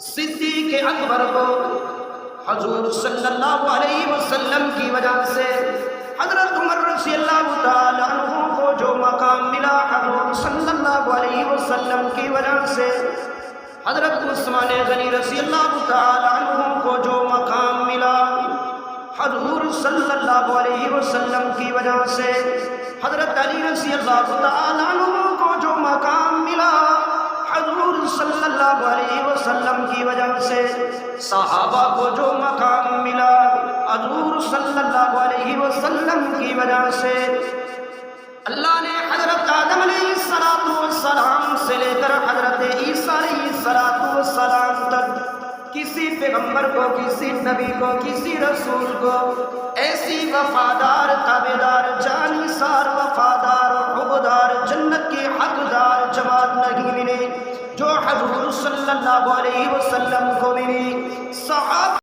صدیق اکبر کو حضور صلی اللہ علیہ وسلم کی وجہ سے، حضرت عمر رضی اللہ تعالیٰ عنہ کو جو مقام ملا حضور صلی اللہ علیہ وسلم کی وجہ سے، حضرت عثمان غنی رضی اللہ تعالیٰ عنہ کو جو مقام ملا حضور صلی اللہ علیہ وسلم کی وجہ سے، حضرت علی رضی اللہ تعالیٰ عنہ کو جو مقام ملا حضور صلی اللہ علیہ وسلم کی وجہ سے، صحابہ کو جو مقام ملا حضور صلی اللہ علیہ وسلم کی وجہ سے، اللہ نے حضرت آدم علیہ السلام سے لے کر حضرت عیسیٰ علیہ السلام تک کسی پیغمبر کو، کسی نبی کو، کسی رسول کو ایسی وفادار تابعدار جانثار وفادار حقدار جنت کی حقدار جماعت نہیں ملی جو حضور صلی اللہ علیہ وسلم